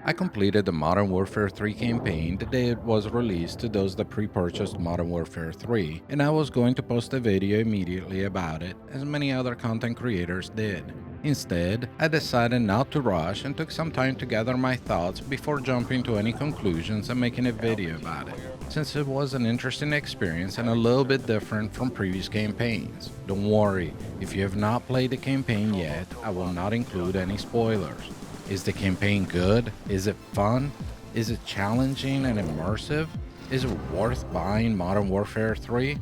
I completed the Modern Warfare 3 campaign the day it was released to those that pre-purchased Modern Warfare 3, and I was going to post a video immediately about it, as many other content creators did. Instead, I decided not to rush and took some time to gather my thoughts before jumping to any conclusions and making a video about it, since it was an interesting experience and a little bit different from previous campaigns. Don't worry, if you have not played the campaign yet, I will not include any spoilers. Is the campaign good? Is it fun? Is it challenging and immersive? Is it worth buying Modern Warfare 3?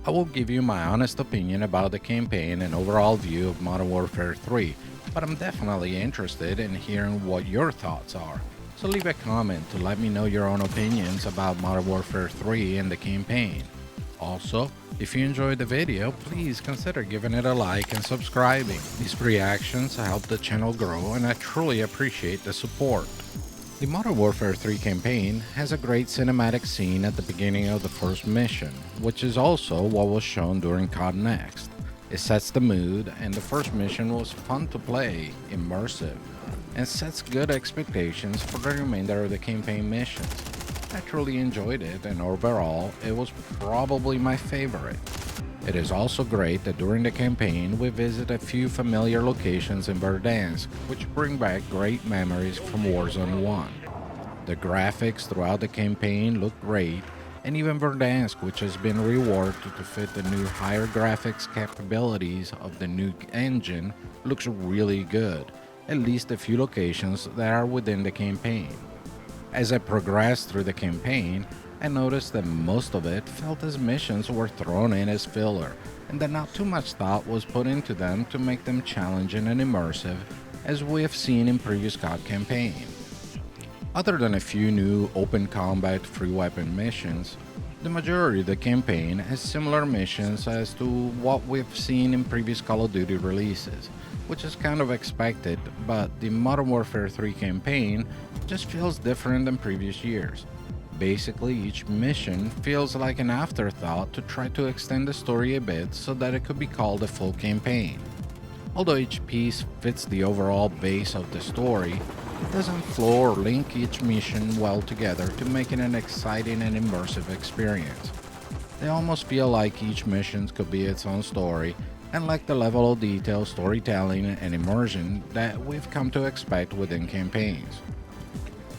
I will give you my honest opinion about the campaign and overall view of Modern Warfare 3, but I'm definitely interested in hearing what your thoughts are. So leave a comment to let me know your own opinions about Modern Warfare 3 and the campaign. Also, if you enjoyed the video, please consider giving it a like and subscribing. These reactions help the channel grow and I truly appreciate the support. The Modern Warfare 3 campaign has a great cinematic scene at the beginning of the first mission, which is also what was shown during COD Next. It sets the mood, and the first mission was fun to play, immersive, and sets good expectations for the remainder of the campaign missions. I truly enjoyed it, and overall, it was probably my favorite. It is also great that during the campaign we visit a few familiar locations in Verdansk, which bring back great memories from Warzone 1. The graphics throughout the campaign look great, and even Verdansk, which has been reworked to fit the new higher graphics capabilities of the new engine, looks really good, at least a few locations that are within the campaign. As I progressed through the campaign, I noticed that most of it felt as missions were thrown in as filler, and that not too much thought was put into them to make them challenging and immersive, as we have seen in previous COD campaigns. Other than a few new open combat free weapon missions, the majority of the campaign has similar missions as to what we've seen in previous Call of Duty releases, which is kind of expected, but the Modern Warfare 3 campaign just feels different than previous years. Basically, each mission feels like an afterthought to try to extend the story a bit so that it could be called a full campaign. Although each piece fits the overall base of the story, it doesn't flow or link each mission well together to make it an exciting and immersive experience. They almost feel like each mission could be its own story, and lack the level of detail, storytelling, and immersion that we've come to expect within campaigns.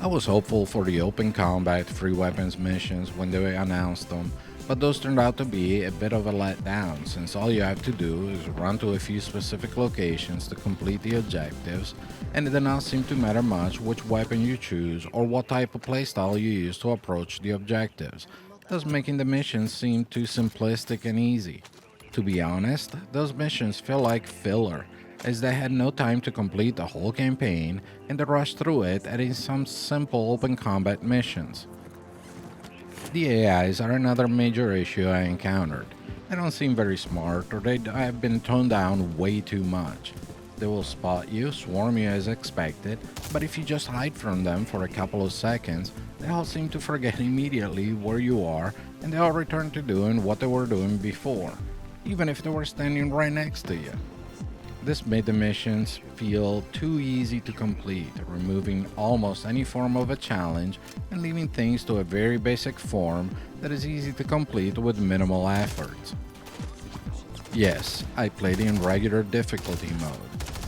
I was hopeful for the open combat free weapons missions when they announced them, but those turned out to be a bit of a letdown, since all you have to do is run to a few specific locations to complete the objectives, and it did not seem to matter much which weapon you choose or what type of playstyle you use to approach the objectives, thus making the missions seem too simplistic and easy. To be honest, those missions feel like filler, as they had no time to complete the whole campaign and they rushed through it adding some simple open combat missions. The AIs are another major issue I encountered. They don't seem very smart, or they have been toned down way too much. They will spot you, swarm you as expected, but if you just hide from them for a couple of seconds, they all seem to forget immediately where you are and they all return to doing what they were doing before, even if they were standing right next to you. This made the missions feel too easy to complete, removing almost any form of a challenge and leaving things to a very basic form that is easy to complete with minimal efforts. Yes, I played in regular difficulty mode.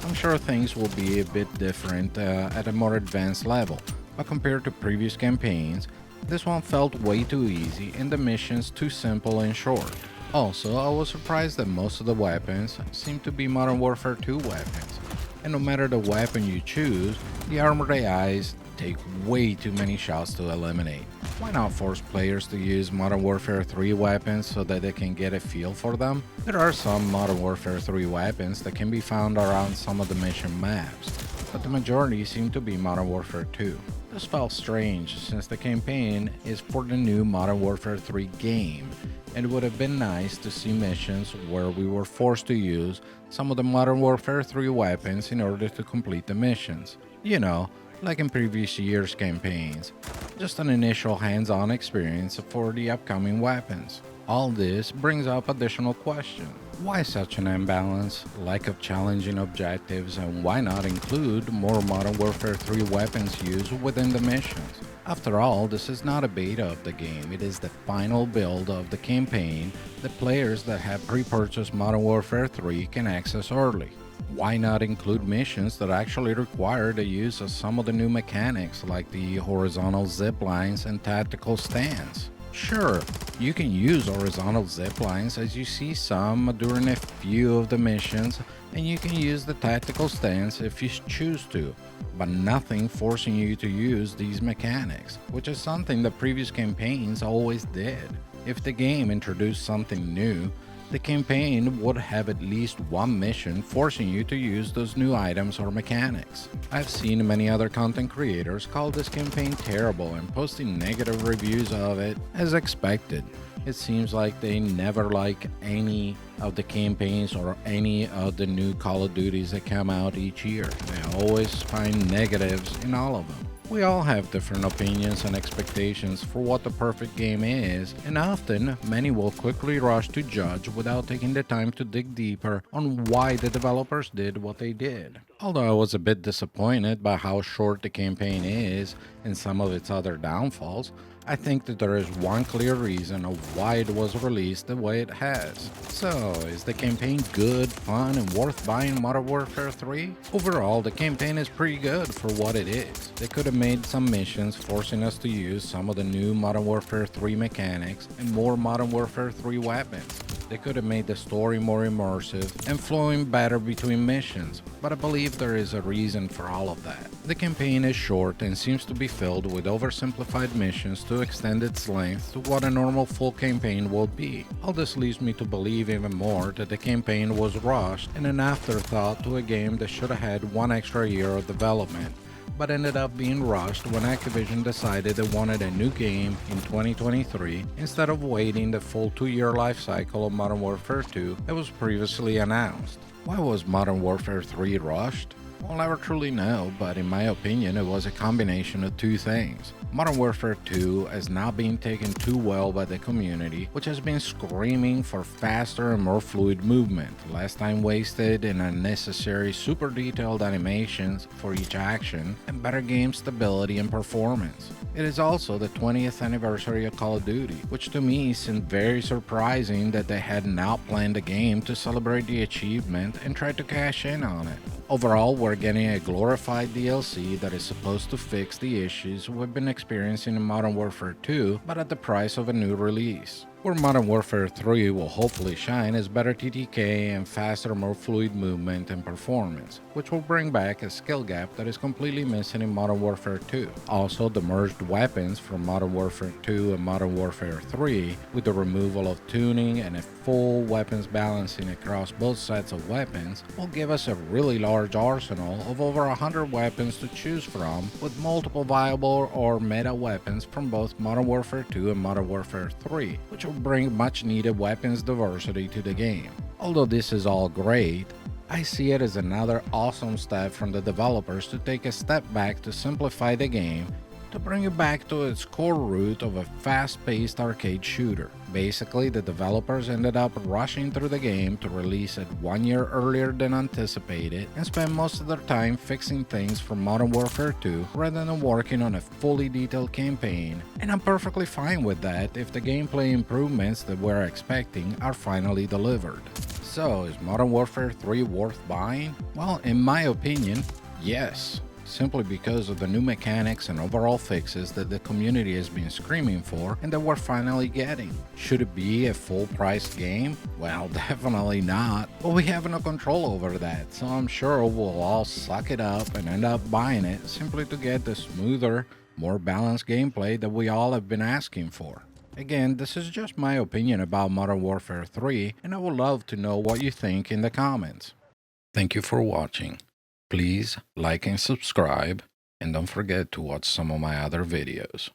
I'm sure things will be a bit different at a more advanced level, but compared to previous campaigns, this one felt way too easy and the missions too simple and short. Also, I was surprised that most of the weapons seem to be Modern Warfare 2 weapons, and no matter the weapon you choose, the armored AIs take way too many shots to eliminate. Why not force players to use Modern Warfare 3 weapons so that they can get a feel for them? There are some Modern Warfare 3 weapons that can be found around some of the mission maps, but the majority seem to be Modern Warfare 2. This felt strange since the campaign is for the new Modern Warfare 3 game, and it would have been nice to see missions where we were forced to use some of the Modern Warfare 3 weapons in order to complete the missions. You know, like in previous years' campaigns. Just an initial hands-on experience for the upcoming weapons. All this brings up additional questions. Why such an imbalance, lack of challenging objectives, and why not include more Modern Warfare 3 weapons used within the missions? After all, this is not a beta of the game, it is the final build of the campaign that players that have pre-purchased Modern Warfare 3 can access early. Why not include missions that actually require the use of some of the new mechanics like the horizontal zip lines and tactical stands? Sure, you can use horizontal zip lines as you see some during a few of the missions, and you can use the tactical stance if you choose to, but nothing forcing you to use these mechanics, which is something the previous campaigns always did. If the game introduced something new, the campaign would have at least one mission forcing you to use those new items or mechanics. I've seen many other content creators call this campaign terrible and posting negative reviews of it as expected. It seems like they never like any of the campaigns or any of the new Call of Duties that come out each year. They always find negatives in all of them. We all have different opinions and expectations for what the perfect game is, and often many will quickly rush to judge without taking the time to dig deeper on why the developers did what they did. Although I was a bit disappointed by how short the campaign is and some of its other downfalls, I think that there is one clear reason of why it was released the way it has. So, is the campaign good, fun, and worth buying Modern Warfare 3? Overall, the campaign is pretty good for what it is. They could have made some missions forcing us to use some of the new Modern Warfare 3 mechanics and more Modern Warfare 3 weapons. They could have made the story more immersive and flowing better between missions, but I believe there is a reason for all of that. The campaign is short and seems to be filled with oversimplified missions to extend its length to what a normal full campaign will be. All this leads me to believe even more that the campaign was rushed and an afterthought to a game that should have had one extra year of development, but ended up being rushed when Activision decided they wanted a new game in 2023 instead of waiting the full 2-year life cycle of Modern Warfare 2 that was previously announced. Why was Modern Warfare 3 rushed? We'll never truly know, but in my opinion it was a combination of two things. Modern Warfare 2 has not been taken too well by the community, which has been screaming for faster and more fluid movement, less time wasted in unnecessary super detailed animations for each action, and better game stability and performance. It is also the 20th anniversary of Call of Duty, which to me seemed very surprising that they had not planned a game to celebrate the achievement and tried to cash in on it. Overall, we're getting a glorified DLC that is supposed to fix the issues we've been experiencing in Modern Warfare 2, but at the price of a new release. Where Modern Warfare 3 will hopefully shine is better TTK and faster, more fluid movement and performance, which will bring back a skill gap that is completely missing in Modern Warfare 2. Also, the merged weapons from Modern Warfare 2 and Modern Warfare 3, with the removal of tuning and a full weapons balancing across both sets of weapons, will give us a really large arsenal of over 100 weapons to choose from, with multiple viable or meta weapons from both Modern Warfare 2 and Modern Warfare 3, which will bring much needed weapons diversity to the game. Although this is all great, I see it as another awesome step from the developers to take a step back to simplify the game, to bring it back to its core root of a fast-paced arcade shooter. Basically, the developers ended up rushing through the game to release it 1 year earlier than anticipated and spent most of their time fixing things from Modern Warfare 2 rather than working on a fully detailed campaign, and I'm perfectly fine with that if the gameplay improvements that we're expecting are finally delivered. So, is Modern Warfare 3 worth buying? Well, in my opinion, yes. Simply because of the new mechanics and overall fixes that the community has been screaming for and that we're finally getting. Should it be a full-priced game? Well, definitely not, but we have no control over that, so I'm sure we'll all suck it up and end up buying it simply to get the smoother, more balanced gameplay that we all have been asking for. Again, this is just my opinion about Modern Warfare 3, and I would love to know what you think in the comments. Thank you for watching. Please like and subscribe, and don't forget to watch some of my other videos.